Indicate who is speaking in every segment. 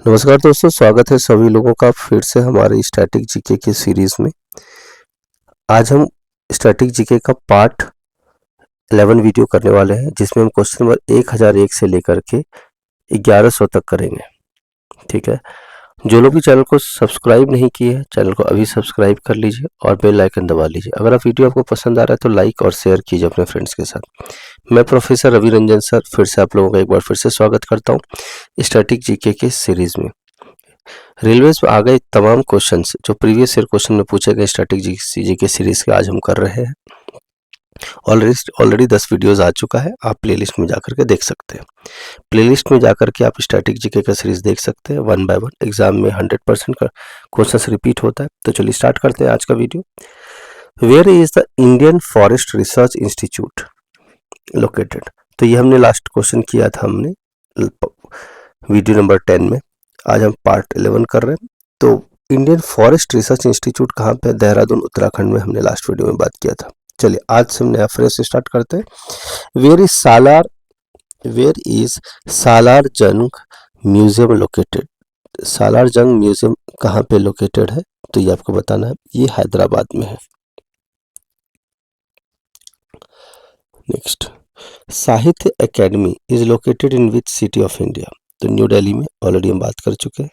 Speaker 1: नमस्कार दोस्तों, स्वागत है सभी लोगों का फिर से हमारे स्टैटिक जीके की सीरीज में। आज हम स्टैटिक जीके का पार्ट 11 वीडियो करने वाले हैं, जिसमें हम क्वेश्चन नंबर 1001 से लेकर के 1100 तक करेंगे। ठीक है, जो लोग भी चैनल को सब्सक्राइब नहीं किए हैं, चैनल को अभी सब्सक्राइब कर लीजिए और बेल आइकन दबा लीजिए। अगर आप वीडियो आपको पसंद आ रहा है तो लाइक और शेयर कीजिए अपने फ्रेंड्स के साथ। मैं प्रोफेसर रवि रंजन सर फिर से आप लोगों का एक बार फिर से स्वागत करता हूँ स्टैटिक जीके के सीरीज में। रेलवेज में आ गए तमाम क्वेश्चंस जो प्रीवियस ईयर क्वेश्चन में पूछे गए स्टैटिक जीके सीरीज के आज हम कर रहे हैं। ऑलरेडी 10 वीडियोस आ चुका है, आप प्लेलिस्ट में जाकर के देख सकते हैं। प्लेलिस्ट में जाकर के आप स्टैटिक जीके का सीरीज देख सकते हैं। 1 बाय 1 एग्जाम में 100% का क्वेश्चन रिपीट होता है। तो चलिए स्टार्ट करते हैं आज का video. Where is the Indian forest research institute located? तो ये हमने लास्ट क्वेश्चन किया था हमने वीडियो नंबर 10 में। आज हम पार्ट 11 कर रहे हैं। तो इंडियन फॉरेस्ट रिसर्च इंस्टीट्यूट कहाँ पे? देहरादून उत्तराखंड में हमने लास्ट वीडियो में बात किया था। चलिए आज से हम नया फ्रेश स्टार्ट करते हैं। वेयर इज सालार जंग म्यूजियम लोकेटेड? सालार जंग म्यूजियम कहाँ पे लोकेटेड है? तो ये आपको बताना है, ये हैदराबाद में है। नेक्स्ट, साहित्य academy is located in which city of India? तो न्यू दिल्ली में, ऑलरेडी हम बात कर चुके हैं।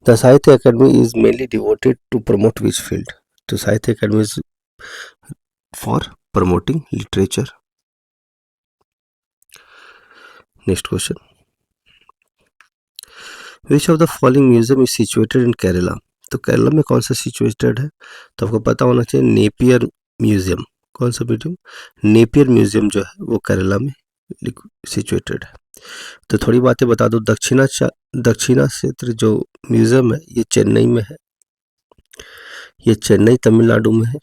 Speaker 1: The Sahitya Academy is mainly devoted to promote which field? तो साहित्य academy is for promoting literature. Next question. Which of the following museum is situated in Kerala? तो केरला में कौन सा सिचुएटेड है? तो आपको पता होना चाहिए नेपियर म्यूजियम। कौन सा म्यूजियम? नेपियर म्यूजियम जो है वो केरला में सिचुएटेड है। तो थोड़ी बातें बता दो। दक्षिणा क्षेत्र जो म्यूजियम है ये चेन्नई में है, ये चेन्नई तमिलनाडु में है।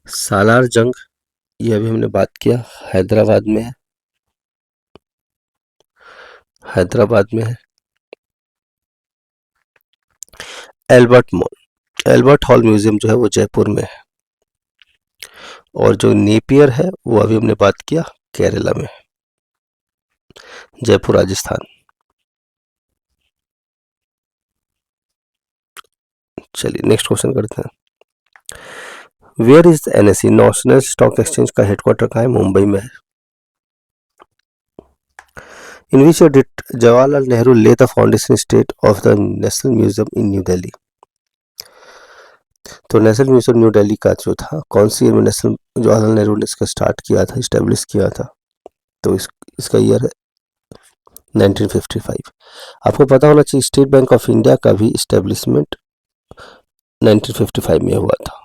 Speaker 1: सालार जंग ये अभी हमने बात किया, हैदराबाद में है, हैदराबाद में है। एल्बर्ट हॉल म्यूजियम जो है वो जयपुर में है। और जो नेपियर है वो अभी हमने बात किया केरला में, जयपुर राजस्थान। चलिए नेक्स्ट क्वेश्चन करते हैं। Where is NSE? National stock exchange का हेडक्वार्टर कहाँ है? मुंबई में है। In which year did Jawaharlal Nehru lay the foundation state of the national museum in New Delhi? तो नेशनल म्यूजियम न्यू दिल्ली का जो था, कौन सी ईयर में नेशनल जवाहरलाल नेहरू ने इसका स्टार्ट किया था, इस्टेब्लिश किया था? तो इसका ईयर है 1955। आपको पता होना चाहिए स्टेट बैंक ऑफ इंडिया का भी इस्टेब्लिशमेंट 1955 में हुआ था।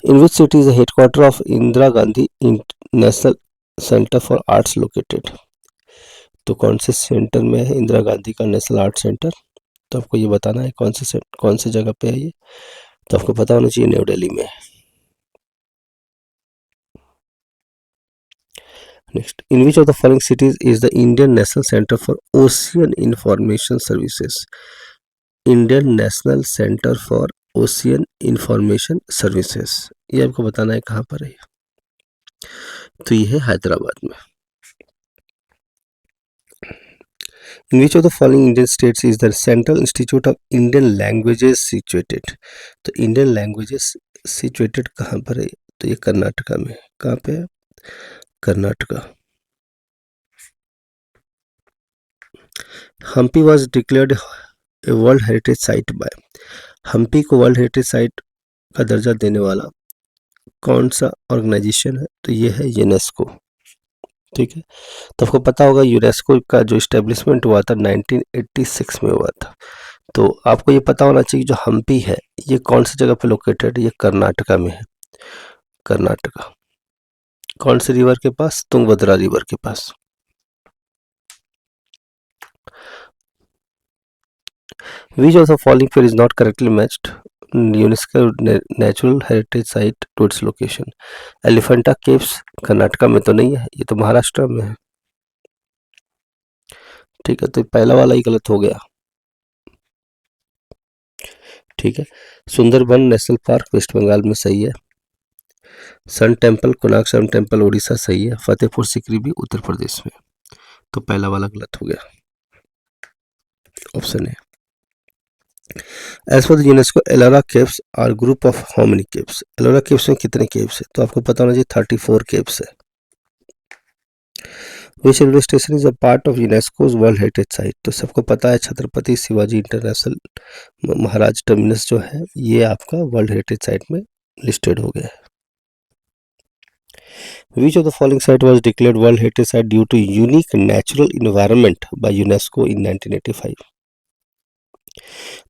Speaker 1: In which city is the headquarter of Indira Gandhi national centre for arts located? तो कौन से सेंटर में है इंदिरा गांधी का नेशनल आर्ट सेंटर? तो आपको ये बताना है कौन सी जगह पे है ये। तो आपको पता होना चाहिए न्यू दिल्ली में है। Next, in which of the following cities is the Indian national centre for ocean information services? Indian national centre for ocean information services, ये आपको बताना है कहाँ पर है। तो ये है हैदराबाद में। In which of the following Indian states is the Central Institute of Indian Languages situated? तो इंडियन लैंग्वेजेस सिचुएटेड कहाँ पर है? तो ये कर्नाटका में। कहाँ पे है? Karnataka. Hampi was declared a world heritage site by? Hampi को वर्ल्ड हेरिटेज साइट का दर्जा देने वाला कौन सा ऑर्गेनाइजेशन है? तो ये है यूनेस्को। ठीक है, तो आपको पता होगा यूनेस्को का जो इस्टेब्लिशमेंट हुआ था 1986 में हुआ था। तो आपको ये पता होना चाहिए जो हम्पी है ये कौन सी जगह पे लोकेटेड है? ये कर्नाटका में है। कर्नाटका। कौन सी रिवर के पास? तुंगभद्रा रिवर के पास। Which of the following figure is not correctly matched UNESCO natural heritage site to its location? Elephanta caves Karnataka में तो नहीं है, ये तो महाराष्ट्र में है। ठीक है, तो पहला वाला ही गलत हो गया। ठीक है। Sundarban national park West Bengal में सही है। Sun temple, Konark sun temple Orissa सही है। फतेहपुर सिकरी भी उत्तर प्रदेश में। तो पहला वाला गलत हो गया, ऑप्शन है। As per UNESCO Ellora caves are group of how many caves? Ellora caves में कितने केव्स है? तो आपको पता होना चाहिए 34 केव्स है। विच railway station is a part of UNESCO's world heritage site? तो सबको पता है छत्रपति शिवाजी इंटरनेशनल महाराज टर्मिनस जो है ये आपका वर्ल्ड हेरिटेज साइट में लिस्टेड हो गया है। Which of the following site was declared World Heritage Site due to unique natural environment by UNESCO in 1985?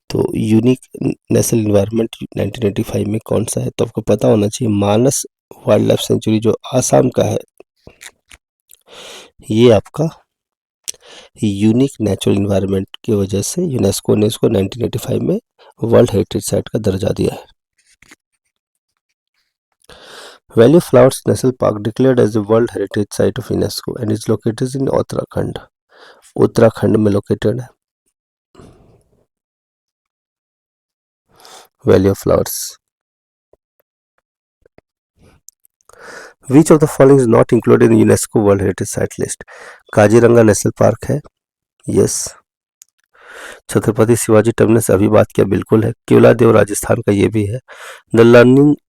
Speaker 1: तो यूनिक नेशनल इन्वायरमेंट 1985 में कौन सा है? तो आपको पता होना चाहिए मानस वाइल्ड लाइफ सेंचुरी जो आसाम का है, ये आपका यूनिक नेचुरल इन्वायरमेंट की वजह से यूनेस्को ने इसको 1985 में वर्ल्ड हेरिटेज साइट का दर्जा दिया है। Valley of flowers national park declared as the world heritage site of UNESCO and is located in Uttarakhand. Uttarakhand में लोकेटेड है valley of flowers. Which of the following is not included in UNESCO World Heritage Site list? Kaziranga national park है, yes. Chhatrapati Shivaji terminus अभी बात किया, बिल्कुल है। केवलादेव राजस्थान का ये भी है। The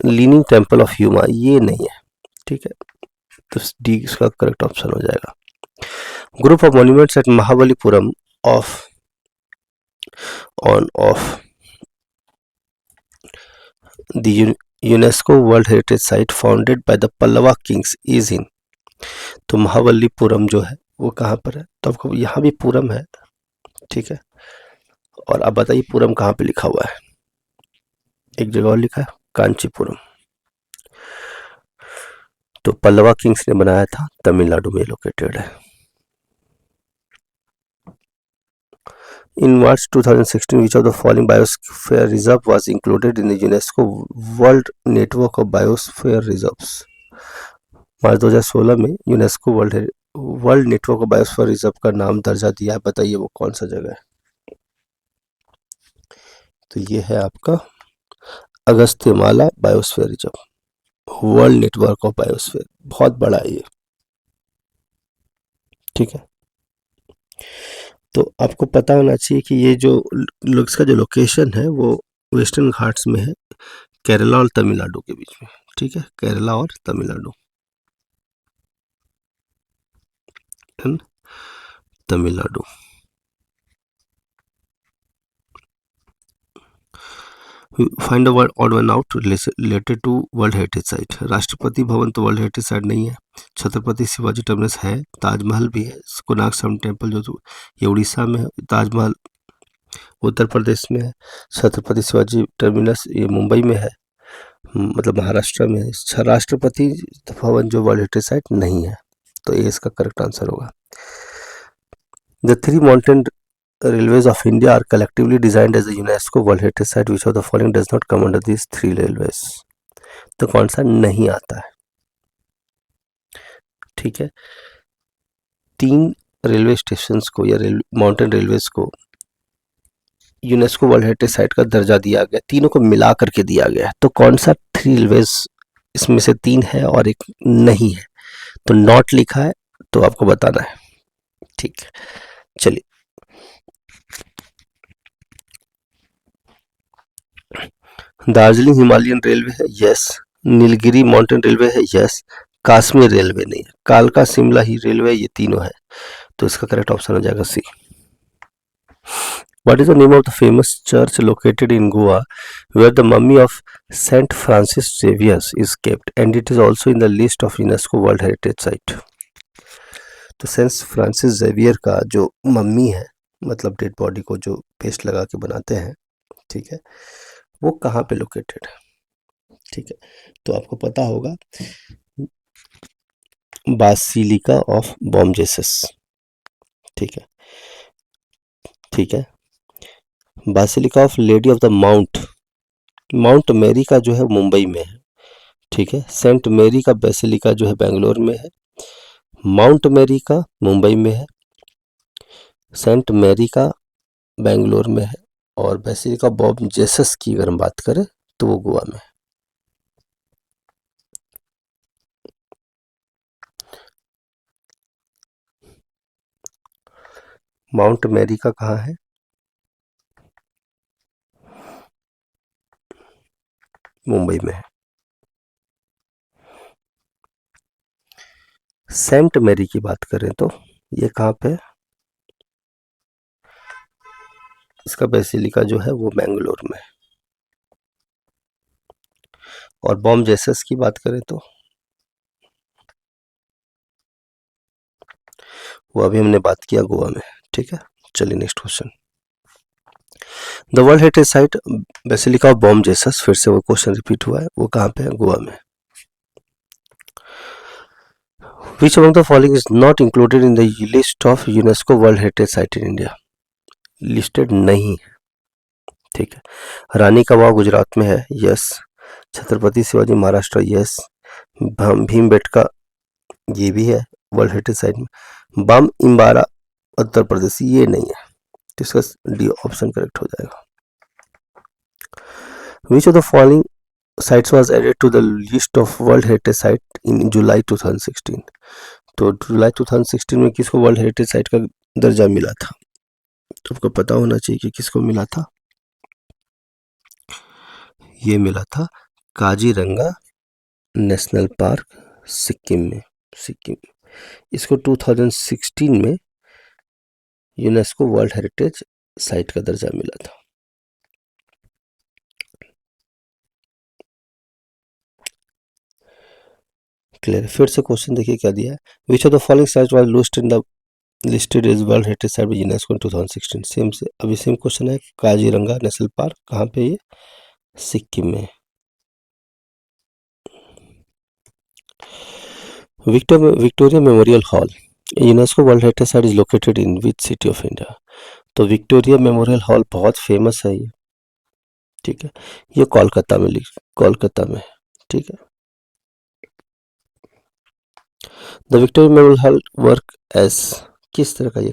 Speaker 1: leaning temple of Huma ये नहीं है, ठीक है। तो डी इसका करेक्ट ऑप्शन हो जाएगा। Group of monuments at Mahabalipuram of the UNESCO world heritage site founded by the Pallava Kings is in. तो महाबलीपुरम जो है वो कहाँ पर है? तो आपको यहाँ भी पुरम है, ठीक है। और अब बताइए पुरम कहाँ पे लिखा हुआ है? एक जगह और लिखा है कांचीपुरम। तो पल्लवा किंग्स ने बनाया था, तमिलनाडु में लोकेटेड है। In March 2016, which of the following biosphere reserve was included in the UNESCO World Network of Biosphere Reserves? मार्च 2016 में UNESCO world network of biosphere reserve का नाम दर्जा दिया है। बताइए वो कौन सा जगह है? तो ये है आपका Agasthyamala biosphere reserve, world network of biosphere, बहुत बड़ा है ये, ठीक है। तो आपको पता होना चाहिए कि ये जो इसका जो लोकेशन है वो वेस्टर्न घाट्स में है, केरला और तमिलनाडु के बीच में, ठीक है। केरला और Tamil Nadu, Tamil Nadu. Find odd one out related to world heritage site. Rashtrapati Bhavan तो वर्ल्ड हेरिटेज साइट नहीं है। छत्रपति शिवाजी टर्मिनस है, ताजमहल भी है, कोणार्क सन टेम्पल जो ये उड़ीसा में है, ताजमहल उत्तर प्रदेश में है, छत्रपति शिवाजी टर्मिनस ये मुंबई में है, मतलब महाराष्ट्र में है। राष्ट्रपति भवन जो वर्ल्ड हेरिटेज साइट नहीं है, तो ये इसका करेक्ट आंसर होगा। The 3 mountain railways of India are collectively designed as a UNESCO World Heritage Site. Which of the following does not come under these 3 railways? तो कौन सा नहीं आता है? ठीक है, 3 रेलवे स्टेशंस को या माउंटेन रेलवेज को यूनेस्को वर्ल्ड हेरिटेज साइट का दर्जा दिया गया, तीनों को मिला करके दिया गया। तो कौन सा 3 रेलवेज इसमें से 3 है और एक नहीं है? तो नॉट लिखा है, तो आपको बताना है, ठीक है। चलिए, दार्जिलिंग हिमालयन रेलवे है, यस। नीलगिरी माउंटेन रेलवे है, यस। कश्मीर रेलवे नहीं है, कालका शिमला ही रेलवे, ये तीनों है। तो इसका करेक्ट ऑप्शन हो जाएगा C. What is the name of the famous church located in Goa where the mummy of saint Francis Xaviers is kept and it is also in the list of UNESCO world heritage site? तो saint Francis Xavier का जो mummy है, मतलब dead body को जो paste लगा के बनाते हैं, ठीक है, वो कहाँ पे लोकेटेड है? ठीक है, तो आपको पता होगा बासिलिका ऑफ बॉम जेसस, ठीक है, ठीक है। Basilica of Lady of the Mount Mary का जो है मुंबई में है, ठीक है। सेंट मैरी का बेसिलिका जो है बेंगलोर में है, माउंट मैरी का मुंबई में है, सेंट मैरी का बेंगलोर में है, और बेसिलिका बॉम जेसस की अगर हम बात करें तो वो गोवा में। माउंट मैरी का कहाँ है? मुंबई में है। सेंट मैरी की बात करें तो ये कहाँ पे है? इसका बेसिलिका जो है वो मैंगलोर में है। और बॉम जेसस की बात करें तो वो अभी हमने बात किया गोवा में। ठीक है, चलिए next question. The world heritage site basilica of Baum Jesus, फिर से वो क्वेश्चन रिपीट हुआ है, वो कहाँ पे है? गोवा में। Which among the following is not included in the list of UNESCO World Heritage Site in India? Listed नहीं है। ठीक है, रानी का बाग गुजरात में है, यस। छत्रपति शिवाजी महाराष्ट्र, यस। भीमबेटका ये भी है वर्ल्ड हेरिटेज साइट में। बम इम्बारा उत्तर प्रदेश ये नहीं है, तो इसका डी ऑप्शन करेक्ट हो जाएगा। विच of the following sites was added to the list of World Heritage Site in July 2016? तो जुलाई 2016 में किसको वर्ल्ड हेरिटेज साइट का दर्जा मिला था? तो आपको पता होना चाहिए कि किसको मिला था। ये मिला था काजीरंगा नेशनल पार्क सिक्किम में। सिक्किम इसको 2016 में यूनेस्को वर्ल्ड हेरिटेज साइट का दर्जा मिला था। क्लियर? फिर से क्वेश्चन देखिए क्या दिया है। Which of the following site was listed as world heritage site by UNESCO in 2016? Same से अभी सेम क्वेश्चन है। काजीरंगा नेशनल पार्क कहाँ पे? ये सिक्किम में। Victoria Memorial Hall UNESCO world heritage site is located in which city of India? तो Victoria Memorial Hall बहुत famous है ये। ठीक है, ये कोलकाता में। ठीक है, the Victoria Memorial Hall work as, किस तरह का ये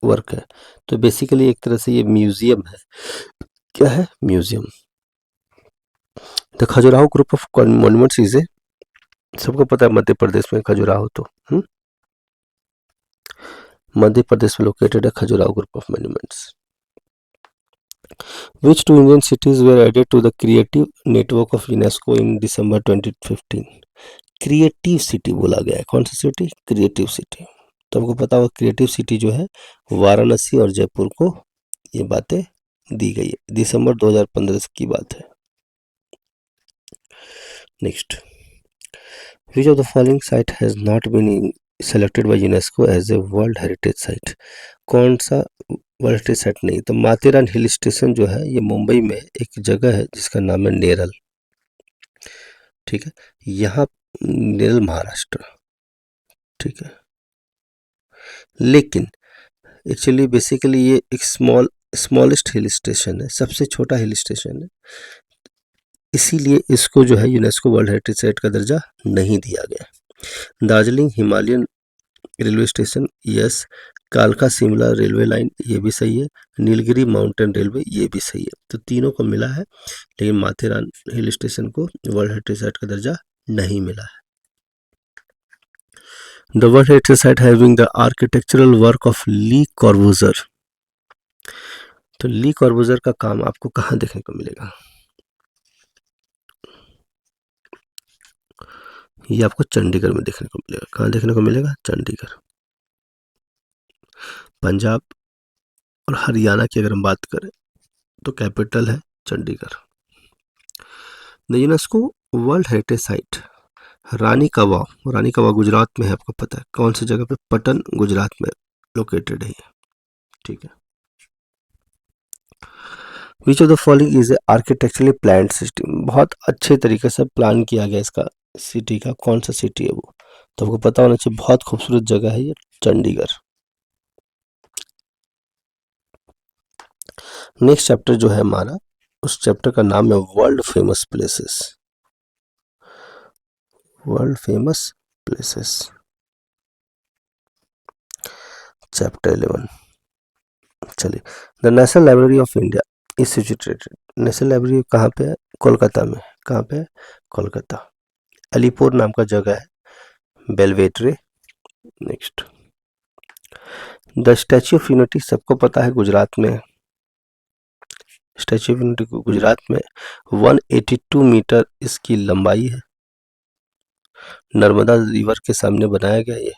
Speaker 1: वर्क है? तो बेसिकली एक तरह से ये म्यूजियम है। क्या है? Museum. The Khajuraho group of monuments is a, सबको पता है मध्य प्रदेश में खजुराहो तो मध्य प्रदेश में लोकेटेड है Khajuraho group of monuments. Which two Indian cities were added to the creative network of UNESCO in December 2015? Creative city बोला गया है। कौन सी सिटी? Creative city. तो हमको पता होगा क्रिएटिव सिटी जो है वाराणसी और जयपुर को ये बातें दी गई है। दिसंबर 2015 की बात है। Next, which of the following site has not been selected by UNESCO as a world heritage site? कौन सा वर्ल्ड हेरिटेज साइट नहीं? तो माथेरान हिल स्टेशन जो है ये मुंबई में एक जगह है जिसका नाम है नेरल। ठीक है, यहाँ नेरल महाराष्ट्र। ठीक है, लेकिन एक्चुअली बेसिकली ये एक स्मॉलेस्ट हिल स्टेशन है, सबसे छोटा हिल स्टेशन है, इसीलिए इसको जो है यूनेस्को वर्ल्ड हेरिटेज साइट का दर्जा नहीं दिया गया। Darjeeling Himalayan railway station, yes. कालका शिमला रेलवे लाइन, ये भी सही है। नीलगिरी माउंटेन रेलवे, ये भी सही है। तो तीनों को मिला है, लेकिन माथेरान हिल स्टेशन को वर्ल्ड हेरिटेज साइट का दर्जा नहीं मिला है। The World Heritage Site having the architectural work of ली कॉर्बूजर। तो ली कॉर्बूजर का काम आपको कहाँ देखने को मिलेगा? ये आपको चंडीगढ़ में देखने को मिलेगा। कहाँ देखने को मिलेगा? चंडीगढ़। पंजाब और हरियाणा की अगर हम बात करें तो कैपिटल है Chandigarh. The UNESCO world heritage site Rani ka Vav Gujarat में है, आपको पता है कौन सी जगह पे? पटन गुजरात में लोकेटेड है ये। ठीक है, which of the following is a architecturally planned system? बहुत अच्छे तरीके से प्लान किया गया इसका सिटी का। कौन सा सिटी है वो? तो आपको पता होना चाहिए, बहुत खूबसूरत जगह है ये चंडीगढ़। नेक्स्ट चैप्टर जो है हमारा, उस चैप्टर का नाम है world famous places. World famous places, chapter 11। चलिए, the national library of India is situated. National library कहाँ पे है? कोलकाता में। कहाँ पे है? कोलकाता। अलीपुर नाम का जगह है, बेलवेटरे। Next, the statue of unity सबको पता है गुजरात में। स्टैच्यू ऑफ यूनिटी को गुजरात में 182 मीटर इसकी लंबाई है। नर्मदा रिवर के सामने बनाया गया ये,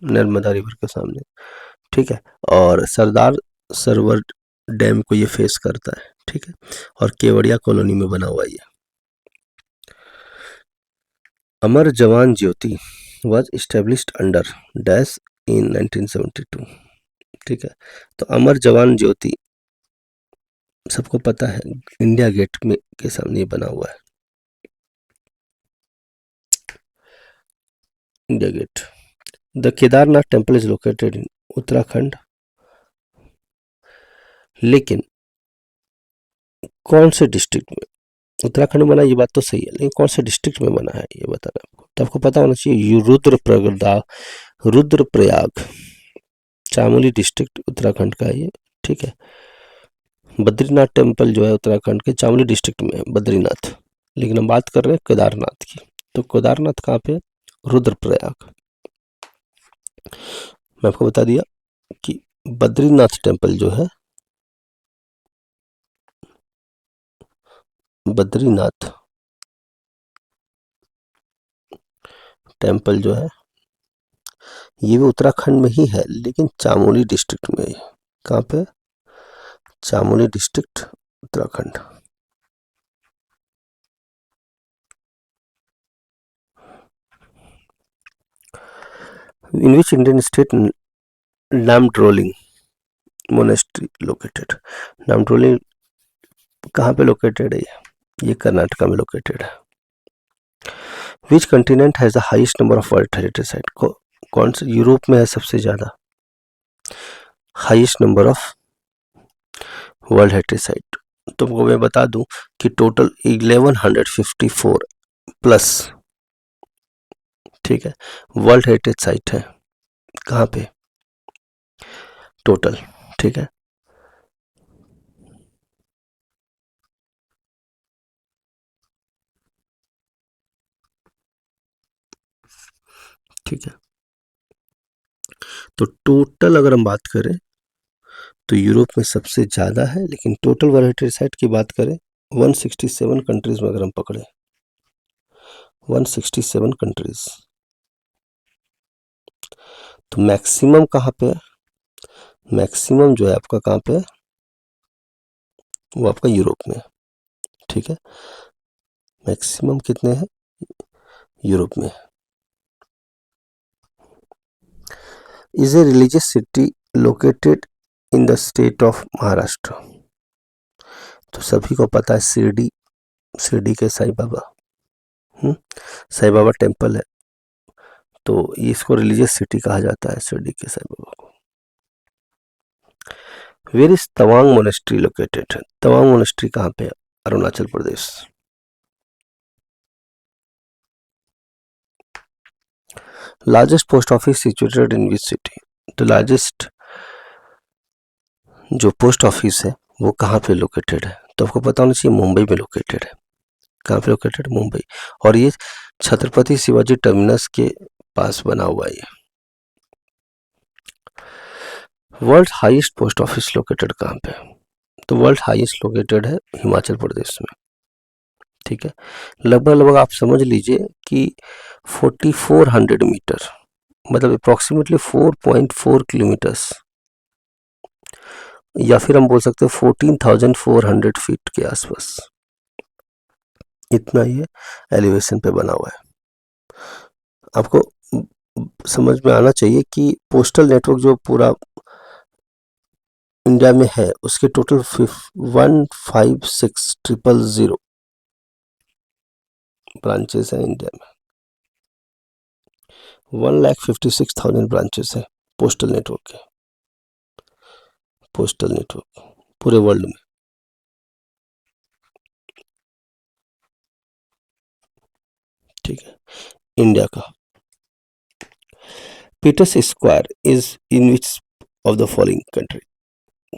Speaker 1: नर्मदा रिवर के सामने, ठीक है। और सरदार सरोवर डैम को ये फेस करता है, ठीक है। और केवड़िया कॉलोनी में बना हुआ ये। Amar Jawan Jyoti was established under dash in 1972, ठीक है। तो अमर जवान ज्योति सबको पता है, इंडिया गेट में के सामने ये बना हुआ है, India Gate. The Kedarnath temple is located in Uttarakhand, लेकिन कौन से डिस्ट्रिक्ट में? उत्तराखंड में बना, ये बात तो सही है, लेकिन कौन से डिस्ट्रिक्ट में बना है ये बताना आपको। तो आपको पता होना चाहिए, रुद्रप्रयाग चामोली डिस्ट्रिक्ट उत्तराखंड का है ये, ठीक है। बद्रीनाथ टेम्पल जो है उत्तराखंड के चामोली डिस्ट्रिक्ट में है, बद्रीनाथ। लेकिन हम बात कर रहे हैं केदारनाथ की। तो केदारनाथ कहाँ पे है? रुद्रप्रयाग। मैं आपको बता दिया कि बद्रीनाथ टेम्पल जो है, बद्रीनाथ टेम्पल जो है ये भी उत्तराखंड में ही है, लेकिन चामोली डिस्ट्रिक्ट में है। कहाँ पे? Chamoli district, Uttarakhand. In which Indian state Namdroling monastery located? Namdroling कहाँ पे लोकेटेड है ये कर्नाटका में लोकेटेड है। Which continent has the highest number of world heritage site? कौन से यूरोप में है सबसे ज्यादा highest number of world heritage site? तुमको मैं बता दूं कि टोटल 1154 प्लस, ठीक है, वर्ल्ड हेरिटेज साइट है। कहाँ पे? टोटल, ठीक है। ठीक है, तो टोटल अगर हम बात करें तो यूरोप में सबसे ज़्यादा है, लेकिन टोटल वर्ल्ड हेरिटेज साइट की बात करें 167 कंट्रीज में अगर हम पकड़े, 167 कंट्रीज, तो मैक्सिमम कहाँ पे है? मैक्सिमम जो है आपका कहाँ पे है? वो आपका यूरोप में, ठीक है। मैक्सिमम कितने हैं? यूरोप में। Is a religious city located in the state of Maharashtra? तो सभी को पता है शिरडी, शिरडी के साईं बाबा, साईं बाबा टेम्पल है, तो इसको रिलीजियस सिटी कहा जाता है, शिरडी के साईं बाबा को। Where is Tawang monastery located? Tawang monastery कहाँ पे है? Arunachal Pradesh. Largest post office situated in which city? तो लार्जेस्ट जो पोस्ट ऑफिस है वो कहाँ पे लोकेटेड है? तो आपको पता होना चाहिए मुंबई में लोकेटेड है। कहाँ पे लोकेटेड? मुंबई। और ये छत्रपति शिवाजी टर्मिनस के पास बना हुआ है। World highest post office located कहाँ पे? तो वर्ल्ड हाईएस्ट लोकेटेड है हिमाचल प्रदेश में, ठीक है। लगभग लगभग आप समझ लीजिए कि 4400 मीटर, मतलब अप्रॉक्सीमेटली 4.4 किलोमीटर्स, या फिर हम बोल सकते हैं 14,400 फीट के आसपास, इतना ये एलिवेशन पे बना हुआ है। आपको समझ में आना चाहिए कि पोस्टल नेटवर्क जो पूरा इंडिया में है उसके टोटल 156,000 ब्रांचेस हैं इंडिया में। 1,56,000 ब्रांचेस है पोस्टल नेटवर्क के, पोस्टल नेटवर्क पूरे वर्ल्ड में। ठीक है, इंडिया का Peters square is in which of the following country?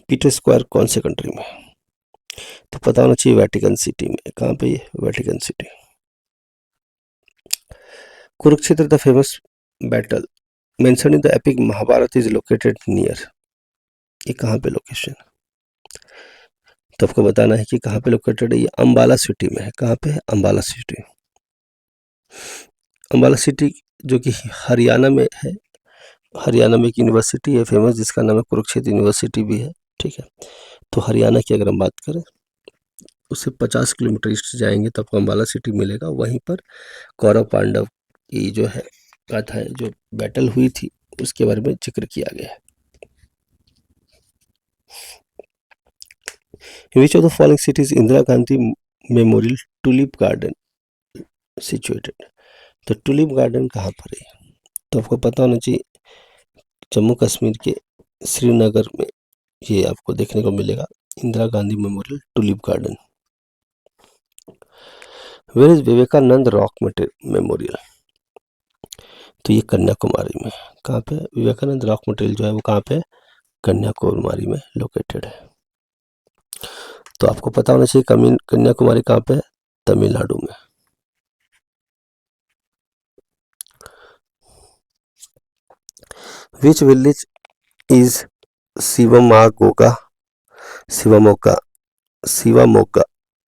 Speaker 1: Peter square कौन से कंट्री में? तो पता होना चाहिए वेटिकन सिटी में। कहाँ पे ये? Vatican City. Kurukshetra the famous battle mention in the epic Mahabharata is located near. ये कहाँ पे लोकेशन? तो आपको बताना है कि कहाँ पे लोकेटेड है। ये अंबाला सिटी में है। कहाँ पे है? अंबाला सिटी। अंबाला सिटी जो कि हरियाणा में है। हरियाणा में एक यूनिवर्सिटी है फेमस जिसका नाम है कुरुक्षेत्र यूनिवर्सिटी भी है। ठीक है। तो हरियाणा की अगर हम बात करें उससे 50 किलोमीटर ईस्ट जाएंगे तो आपको अंबाला सिटी मिलेगा। वहीं पर कौरव पांडव की जो है कथा है, जो बैटल हुई थी उसके बारे में जिक्र किया गया है। Which of the following cities Indira Gandhi memorial tulip garden situated. तो टूलिप गार्डन कहाँ पर है? तो आपको पता होना चाहिए जम्मू कश्मीर के श्रीनगर में ये आपको देखने को मिलेगा, Indira Gandhi memorial tulip garden. Where is Vivekananda rock memorial? तो ये कन्याकुमारी में। कहाँ पे? विवेकानंद रॉक मेमोरियल जो है वो कहाँ पे? कन्याकुमारी में लोकेटेड है। तो आपको पता होना चाहिए कन्याकुमारी कहाँ पे है? तमिलनाडु में। Which village is Shivamogga Shivamogga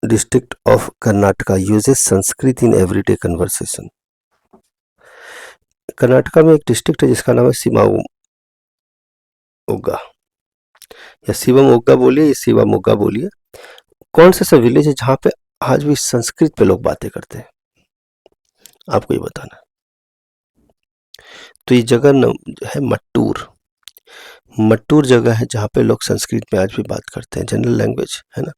Speaker 1: district of Karnataka uses Sanskrit in everyday conversation. Karnataka में एक डिस्ट्रिक्ट है जिसका नाम है शिवमोगा या शिवमोगा बोलिए या शिवमोगा बोलिए। कौन सा ऐसा विलेज है जहाँ पे आज भी संस्कृत पे लोग बातें करते हैं? आपको ये बताना। तो ये जगह है मट्टूर। मट्टूर जगह है जहाँ पे लोग संस्कृत में आज भी बात करते हैं। जनरल लैंग्वेज है ना।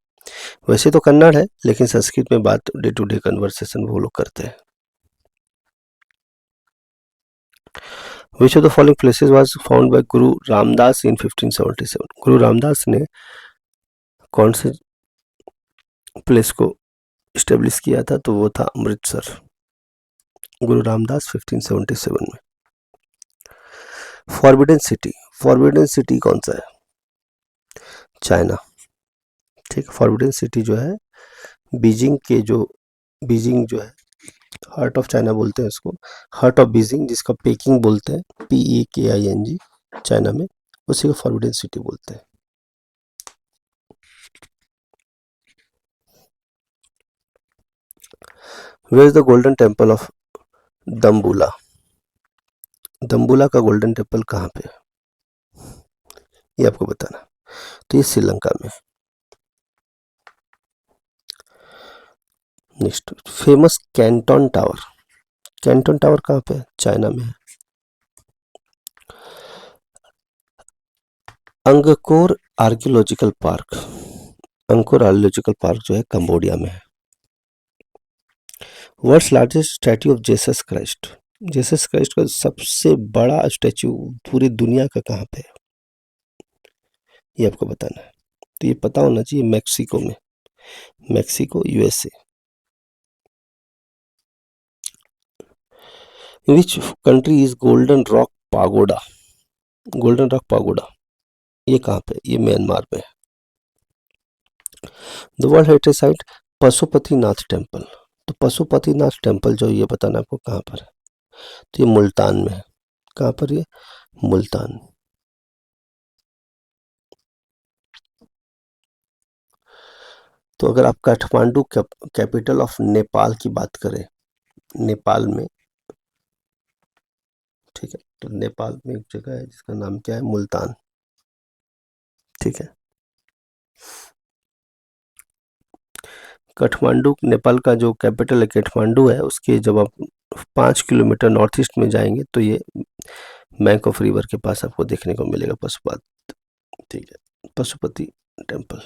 Speaker 1: वैसे तो कन्नड़ है लेकिन संस्कृत में बात डे टू डे कन्वर्सेशन वो लोग करते हैं। Which of the following places was found by Guru Ramdas in 1577? गुरु रामदास ने कौन से प्लेस को इस्टेब्लिश किया था? तो वो था अमृतसर। गुरु रामदास 1577 में। फॉरबिडन सिटी कौन सा है? चाइना। ठीक। फॉरबिडन सिटी जो है बीजिंग जो है हार्ट ऑफ चाइना बोलते हैं इसको, हार्ट ऑफ बीजिंग जिसका पेकिंग बोलते हैं, PEKING, चाइना में, उसी को फॉरबिडन सिटी बोलते हैं। Where is the golden temple of Dambulla? Dambulla का गोल्डन टेम्पल कहाँ पे है? ये आपको बताना। तो ये श्रीलंका में। Next, famous Canton tower. Canton tower कहाँ पे है? चाइना में है। Angkor archaeological park. Angkor archaeological park जो है कंबोडिया में है। World's largest statue of Jesus Christ. Jesus Christ का सबसे बड़ा स्टैच्यू पूरी दुनिया का कहाँ पे है? ये आपको बताना है। तो ये पता होना चाहिए मैक्सिको में। Mexico, USA। Which country is golden rock pagoda? Golden rock pagoda ये कहाँ पे? ये म्यांमार में है। The world heritage site Pashupatinath temple. तो पशुपतिनाथ टेम्पल जो ये बताना आपको कहाँ पर है? तो ये मुल्तान में है। कहाँ पर? ये मुल्तान। तो अगर आप काठमांडू कैपिटल ऑफ नेपाल की बात करें, नेपाल में, ठीक है, तो नेपाल में एक जगह है जिसका नाम क्या है? मुल्तान। ठीक है। काठमांडू नेपाल का जो कैपिटल है काठमांडू है, उसके जब आप 5 किलोमीटर नॉर्थ ईस्ट में जाएंगे तो ये बैंक ऑफ रिवर के पास आपको देखने को मिलेगा पशुपत। ठीक है, Pashupati temple.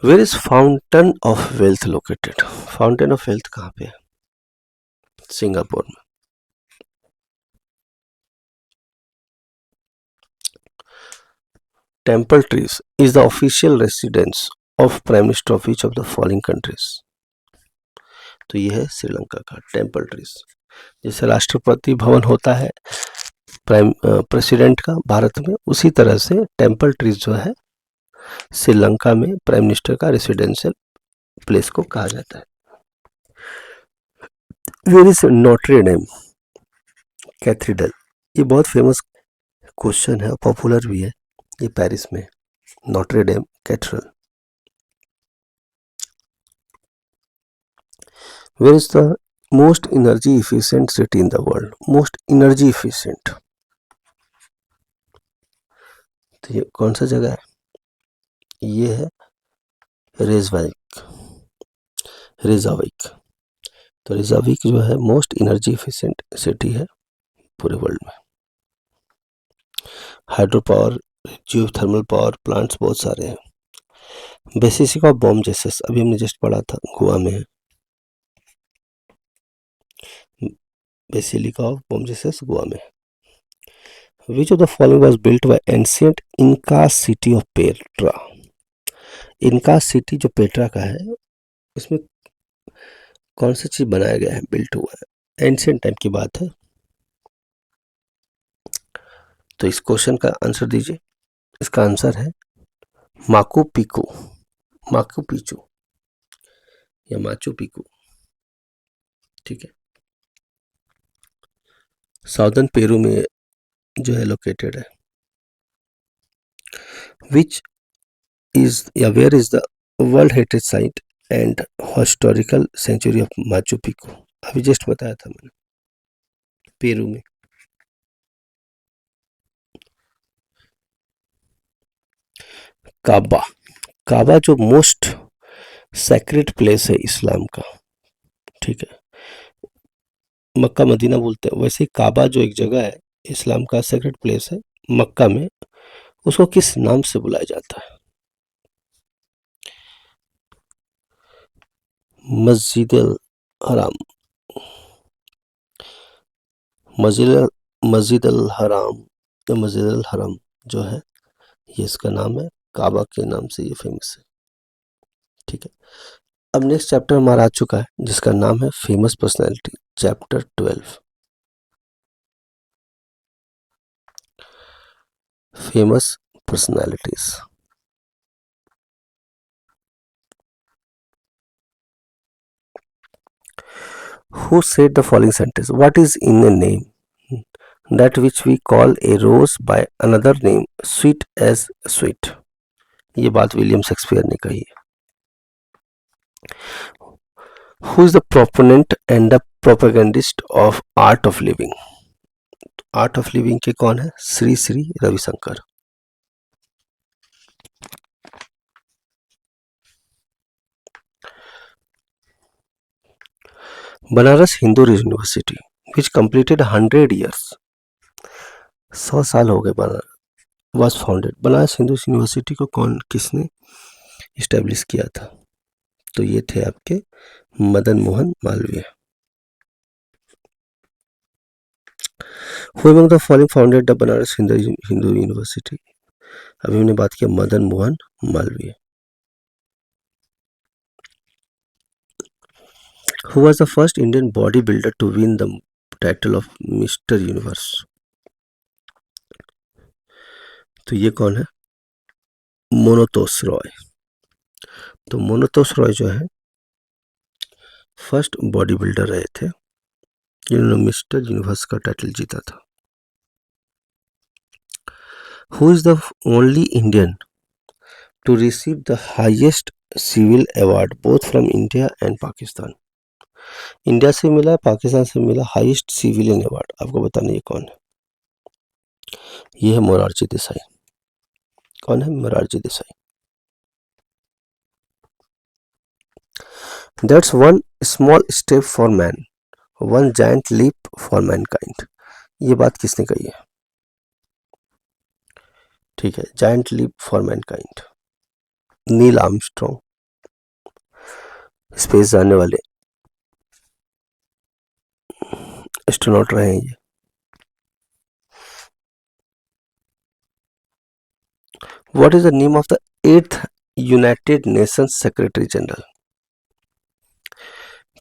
Speaker 1: Where is fountain of wealth located? Fountain of wealth कहाँ पे है? सिंगापुर में। Temple trees is the official residence of prime minister of each of the following countries. तो ये है श्रीलंका का टेम्पल ट्रीज। जैसे राष्ट्रपति भवन होता है प्रेसिडेंट का भारत में, उसी तरह से टेम्पल ट्रीज जो है श्रीलंका में प्राइम मिनिस्टर का रेसिडेंशियल प्लेस को कहा जाता है। Where is Notre Dame cathedral, ये बहुत फेमस क्वेश्चन है, पॉपुलर भी है। ये पेरिस में Notre Dame cathedral. Where is the most energy efficient city in the world, most energy efficient, तो ये कौन सा जगह है? ये है रेजाविक। तो रेजाविक जो है मोस्ट एनर्जी इफिशिएंट सिटी है पूरे वर्ल्ड में। हाइड्रो पावर, जियो थर्मल पावर प्लांट्स बहुत सारे हैं। बेसिसिका ऑफ बॉम जेसस, अभी हमने जस्ट पढ़ा था, गोवा में है। Basilica of Baum Jesus Goa में है। Which of the following was built by ancient इनका सिटी ऑफ पेट्रा, इनका सिटी जो पेट्रा का है उसमें कौन सी चीज बनाया गया है, बिल्ट हुआ है? एंशिएंट टाइम की बात है। तो इस क्वेश्चन का आंसर दीजिए। इसका आंसर है माकू पिकू, माकू पिचू या माचू पिकू, ठीक है। साउदर्न पेरू में जो है लोकेटेड है। विच इज या where is the world heritage site and historical century of Machu Picchu, अभी जस्ट बताया था मैंने, पेरू में। काबा, काबा जो मोस्ट सैक्रेड प्लेस है इस्लाम का, ठीक है। मक्का मदीना बोलते हैं, वैसे ही काबा जो एक जगह है इस्लाम का सैक्रेड प्लेस है मक्का में, उसको किस नाम से बुलाया जाता है? मस्जिद अल हराम, मस्जिद अल हराम या मस्जिद अल हरम जो है ये इसका नाम है, काबा के नाम से ये फेमस है, ठीक है। अब नेक्स्ट चैप्टर हमारा आ चुका है जिसका नाम है famous personality, chapter 12, famous personalities. Who said the following sentence? What is in a name? That which we call a rose by another name, sweet as sweet. ये बात विलियम शेक्सपियर ने कही है। Who is the proponent and the propagandist of art of living? Art of living के कौन है? Shri Shri Ravishankar. Banaras Hindu university which completed 100 years, 100 साल हो गए, was founded. Banaras Hindu university को किसने इस्टेब्लिश किया था? तो ये थे आपके Madan Mohan Malviya. Who among the following founded the Banaras Hindu university? अभी हमने बात किया Madan Mohan Malviya. Who was the first Indian bodybuilder to win the title of Mr. Universe? तो ये कौन है? मोनोतोस रॉय। तो मोनोतोस रॉय जो है फर्स्ट बॉडी बिल्डर रहे थे जिन्होंने मिस्टर यूनिवर्स का टाइटल जीता था। Who is the only Indian to receive the highest civil award both from India and Pakistan? India से मिला, पाकिस्तान से मिला हाईएस्ट सिविलियन अवार्ड, आपको बताना ये कौन है? ये है मोरारजी देसाई। कौन है? Morarji Desai. That's one small step for man, one giant leap for mankind. ये बात किसने कही है? ठीक है, giant leap for mankind, Neil Armstrong, space जाने वाले एस्ट्रोनॉट रहे हैं ये। What is the name of the 8th United Nations secretary general?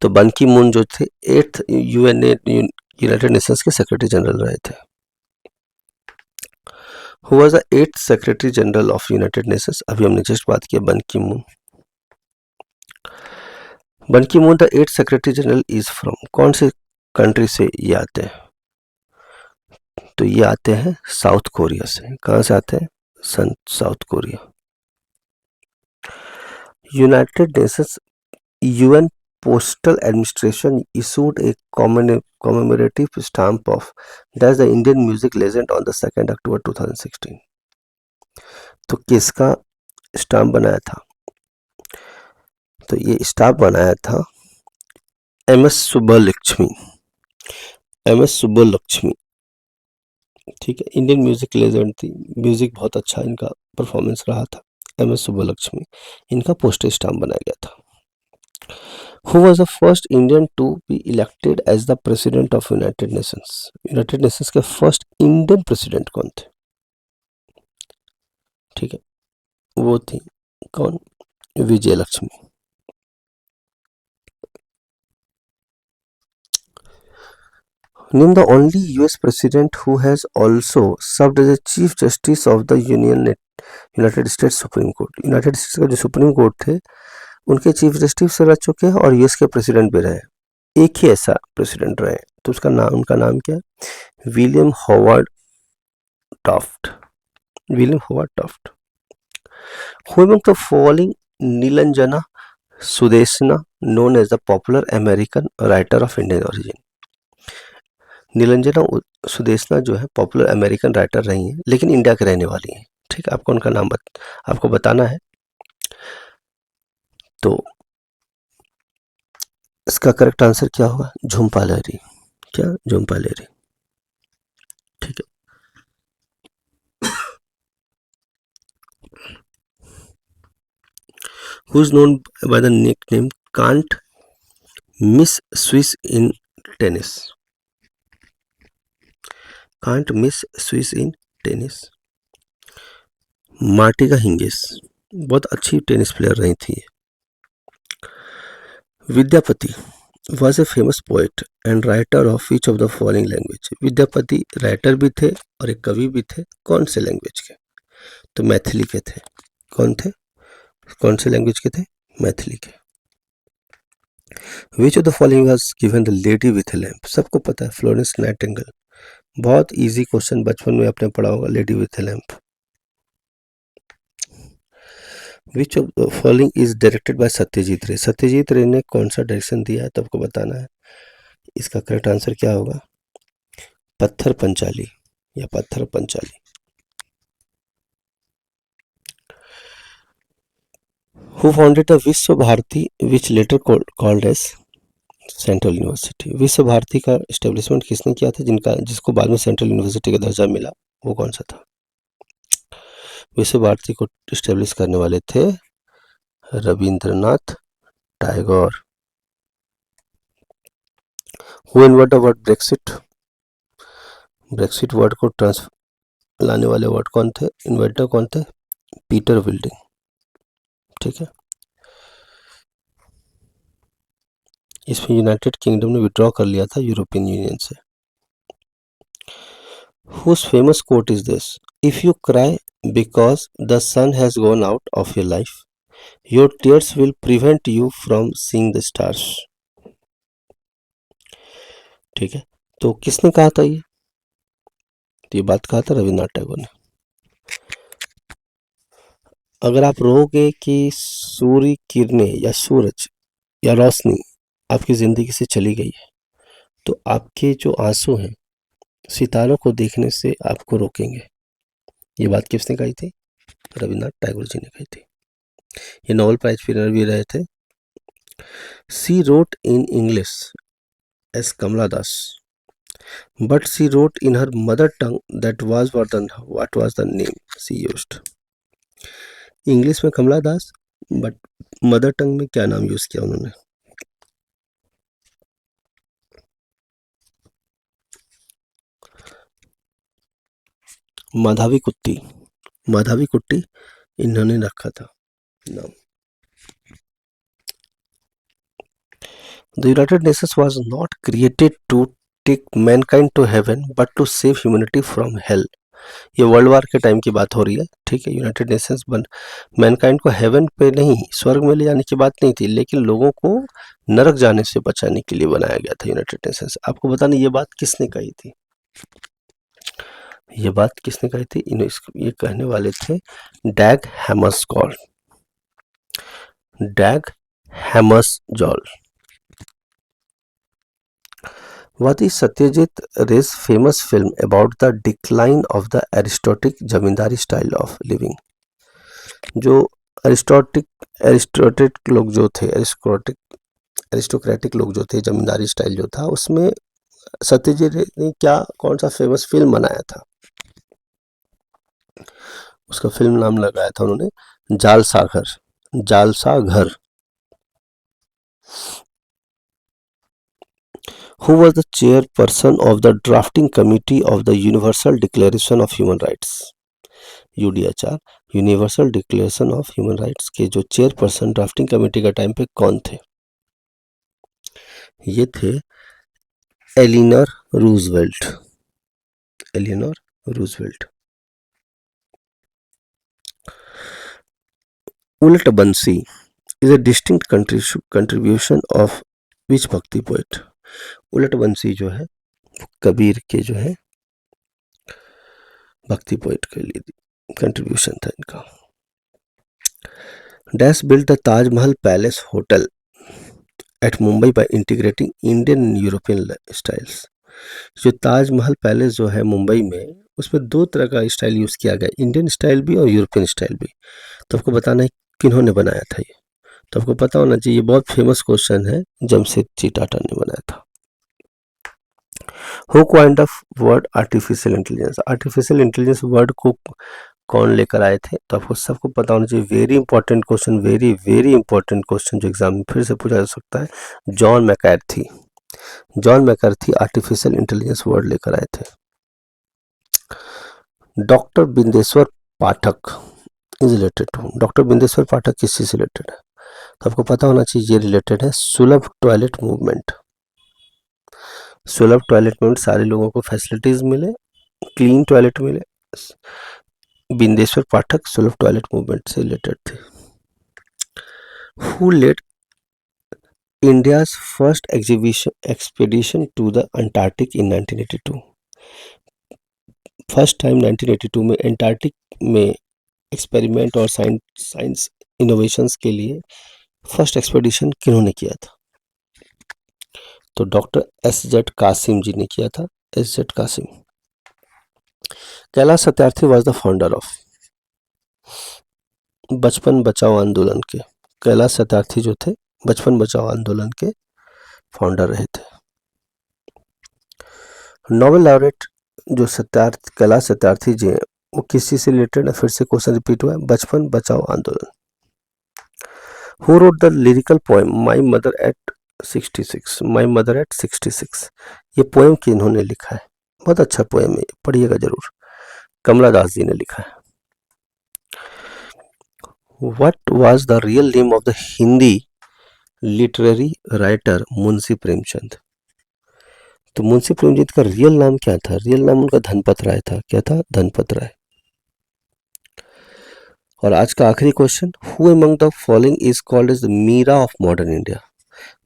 Speaker 1: तो बन की मून जो थे 8th यूनाइटेड नेशंस के सेक्रेटरी जनरल रहे थे। Who was the 8th secretary general of United Nations? अभी हमने जस्ट बात किया बन की मून। बन की moon the 8th secretary general is from, कौन से कंट्री से ये आते हैं? तो ये आते हैं साउथ कोरिया से। कहाँ से आते हैं? South Korea. United Nations UN Postal Administration issued a commemorative stamp of that's the Indian music legend on the 2nd October 2016. तो किसका स्टाम्प बनाया था? तो ये स्टाम्प बनाया था MS सुब्बलक्ष्मी। MS सुब्बलक्ष्मी, ठीक है, इंडियन म्यूजिक लेजेंड थी, म्यूजिक बहुत अच्छा इनका परफॉर्मेंस रहा था। MS सुब्बलक्ष्मी, इनका पोस्टल स्टाम्प बनाया गया था। Who was the first Indian to be elected as the president of United Nations? United Nations के फर्स्ट इंडियन प्रेसिडेंट कौन थे? ठीक है, वो थी कौन? विजय Lakshmi. Name the only US president who has also served as a Chief Justice of the United States Supreme Court. United states का जो सुप्रीम कोर्ट थे उनके चीफ जस्टिस रह चुके हैं और यूएस के प्रेसिडेंट भी रहे। एक ही ऐसा प्रेसिडेंट रहे, तो उसका नाम, उनका नाम क्या है? William Howard Taft. William Howard Taft. Who among the following Nilanjana Sudeshna known as the popular American writer of Indian origin? Nilanjana Sudeshna जो है पॉपुलर अमेरिकन राइटर रही हैं, लेकिन इंडिया के रहने वाली हैं। ठीक है, आपको उनका नाम आपको बताना है। तो इसका करेक्ट आंसर क्या होगा? झुम्पा लाहिरी। क्या? झुम्पा लाहिरी। ठीक है, who is known by the nickname Can't Miss Swiss in tennis? Can't Miss Swiss in tennis? Martina Hingis, बहुत अच्छी टेनिस प्लेयर रही थी। Vidyapati was a famous poet and writer of which of the following language? Vidyapati writer भी थे और एक कवि भी थे। कौन से लैंग्वेज के? तो मैथिली के थे। कौन थे? कौन से लैंग्वेज के थे? मैथिली के। Which of the following was given the lady with a lamp? सबको पता है, फ्लोरेंस नाइटिंगेल। बहुत इजी क्वेश्चन, बचपन में आपने पढ़ा होगा, lady with A lamp. Which of the following is directed by Satyajit रे? सत्यजीत रे ने कौन सा डायरेक्शन दिया है, तो आपको बताना है। इसका करेक्ट आंसर क्या होगा? पत्थर पंचाली या पत्थर Panchali. Who founded the Vishwa Bharati which later called as central university? Vishwa Bharati का एस्टेब्लिशमेंट किसने किया था, जिसको बाद में सेंट्रल यूनिवर्सिटी का दर्जा मिला? वो कौन सा था? विश्व भारती को एस्टेब्लिश करने वाले थे Rabindranath Tagore. Who invented the word Brexit? Brexit word को लाने वाले वर्ड कौन थे, इन्वेंटर कौन थे? पीटर विल्डिंग। ठीक है, इसमें यूनाइटेड किंगडम ने विड्रॉ कर लिया था यूरोपियन यूनियन से। Whose famous quote is this? If you cry because the sun has gone out of your life, your tears will prevent you from seeing the stars. ठीक है, तो किसने कहा था ये? तो ये बात कहा था रविन्द्रनाथ टैगोर ने। अगर आप रोगे कि सूर्य किरणें या सूरज या रोशनी आपकी जिंदगी से चली गई है, तो आपके जो आंसू हैं सितारों को देखने से आपको रोकेंगे। ये बात किसने कही थी? रविन्द्रनाथ टैगोर जी ने कही थी। ये नोबेल प्राइज विनर भी रहे थे। She wrote in English as Kamala Das, but she wrote in her mother tongue that was what was the name she used? English में कमला दास, बट मदर टंग में क्या नाम यूज किया उन्होंने? माधवी कुट्टी। माधवी कुट्टी इन्होंने रखा था नाम। The United Nations was not created to take mankind to heaven but to save humanity from hell. ये वर्ल्ड वार के टाइम की बात हो रही है, ठीक है। यूनाइटेड नेशंस मैनकाइंड को हेवन पे नहीं, स्वर्ग में ले जाने की बात नहीं थी, लेकिन लोगों को नरक जाने से बचाने के लिए बनाया गया था यूनाइटेड नेशंस। आपको बताना ये बात किसने कही थी, ये बात किसने कही थी? ये कहने वाले थे डैग हैमर्सजॉल, डैग हैमर्सजॉल। What is Satyajit Ray's famous film about the decline of the aristocratic zamindari style of living? जो एरिस्टोक्रेटिक लोग जो थे, एरिस्टोक्रेटिक लोग जो थे, जमींदारी स्टाइल जो था, उसमें सत्यजीत रे ने क्या कौन सा फेमस फिल्म बनाया था? उसका फिल्म नाम लगाया था उन्होंने जालसाघर, जालसाघर। Who was the chairperson of the drafting committee of the Universal Declaration of Human Rights? UDHR, universal declaration of human rights के जो चेयरपर्सन ड्राफ्टिंग कमेटी का टाइम पे कौन थे? ये थे एलिनर रूजवेल्ट, एलिनर रूजवेल्ट। उलट बंसी is a distinct contribution of which भक्ति poet? उलट बंसी जो है कबीर के जो है भक्ति पोइट के लिए कंट्रीब्यूशन था इनका। Dash built the Taj Mahal palace hotel eight Mumbai by integrating Indian and European styles. जो ताजमहल पैलेस जो है मुंबई में, उसमें दो तरह का स्टाइल यूज़ किया गया, इंडियन स्टाइल भी और यूरोपियन स्टाइल भी। तो आपको बताना है किन्होंने बनाया था ये, तो आपको पता होना चाहिए, ये बहुत फेमस क्वेश्चन है, जमशेदजी टाटा ने बनाया था। Who coined the word artificial intelligence? Artificial intelligence word को कौन लेकर आए थे? तो आपको सबको पता होना चाहिए, very important question, very very important question जो एग्जाम में फिर से पूछा जा सकता है। John McCarthy, John McCarthy artificial intelligence word लेकर आए थे। Doctor Bindeshwar Pathak is related to, doctor Bindeshwar Pathak किस चीज से रिलेटेड है? तो आपको पता होना चाहिए, ये रिलेटेड है सुलभ टॉयलेट मूवमेंट। सुलभ टॉयलेट मूवमेंट, सारे लोगों को फैसिलिटीज मिले, क्लीन टॉयलेट मिले। बिंदेश्वर पाठक सुलभ टॉयलेट मूवमेंट से रिलेटेड थे। Who led India's first expedition to the Antarctic in 1982? First time 1982 में अंटार्कटिक में एक्सपेरिमेंट और साइंस इनोवेशंस के लिए फर्स्ट एक्सपेडिशन किन्होंने किया था? तो डॉक्टर एस.जेड. कासिम जी ने किया था, S Z. Qasim. Kailash Satyarthi was the founder of Bachpan Bachao आंदोलन के, कैलाश सत्यार्थी जो थे बचपन बचाओ आंदोलन के फाउंडर रहे थे। नोबेल लॉरेट जो कैलाश सत्यार्थी जी हैं, वो किस चीज से रिलेटेड है? फिर से क्वेश्चन रिपीट हुआ है, बचपन बचाओ आंदोलन। Who wrote the lyrical poem my mother eight 66? My mother eight 66, ये पोएम किन्होंने लिखा है? बहुत अच्छा पोएम है, पढ़िएगा जरूर, कमला दास जी ने लिखा है। What was the real name of the Hindi literary writer Munshi Premchand? तो मुंशी प्रेमचंद का रियल नाम क्या था? रियल नाम उनका धनपत राय था। क्या था? धनपत राय। और आज का आखिरी question, who among the following is called as the Meera of modern India?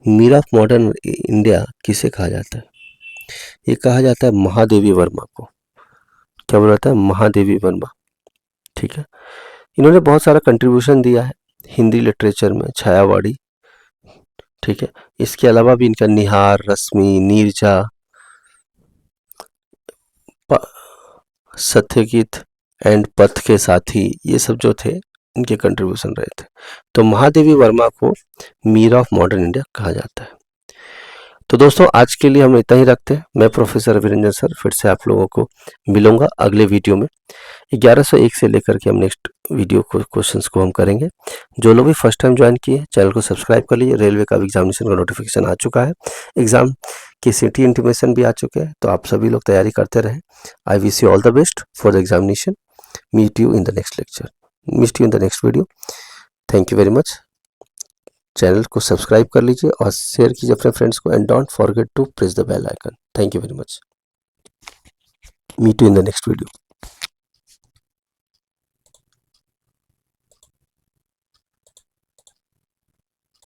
Speaker 1: Meera of modern India किसे कहा जाता है? ये कहा जाता है महादेवी वर्मा को। क्या बोला जाता है? महादेवी वर्मा, ठीक है। इन्होंने बहुत सारा कंट्रीब्यूशन दिया है हिंदी लिटरेचर में, छायावाड़ी, ठीक है। इसके अलावा भी इनका निहार, रश्मि, नीरजा, सत्यगीत एंड पथ के साथी, ये सब जो थे इनके कंट्रीब्यूशन रहे थे। तो महादेवी वर्मा को मीरा ऑफ मॉडर्न इंडिया कहा जाता है। तो दोस्तों आज के लिए हम इतना ही रखते हैं। मैं प्रोफेसर अभिरंजन सर फिर से आप लोगों को मिलूंगा अगले वीडियो में। 1101 से लेकर के हम नेक्स्ट वीडियो को क्वेश्चंस को हम करेंगे। जो लोग भी फर्स्ट टाइम ज्वाइन किए चैनल को सब्सक्राइब कर लीजिए। रेलवे का एग्जामिनेशन का नोटिफिकेशन आ चुका है, एग्जाम की सिटी इंटीमेशन भी आ चुके हैं, तो आप सभी लोग तैयारी करते रहें। I wish you all the best for the examination. Meet you in the next lecture, meet you in the next video. Thank you very much. Channel को सब्सक्राइब कर लीजिए और शेयर कीजिए अपने फ्रेंड्स को and don't forget to press the bell icon. Thank you very much. Meet you in the next video.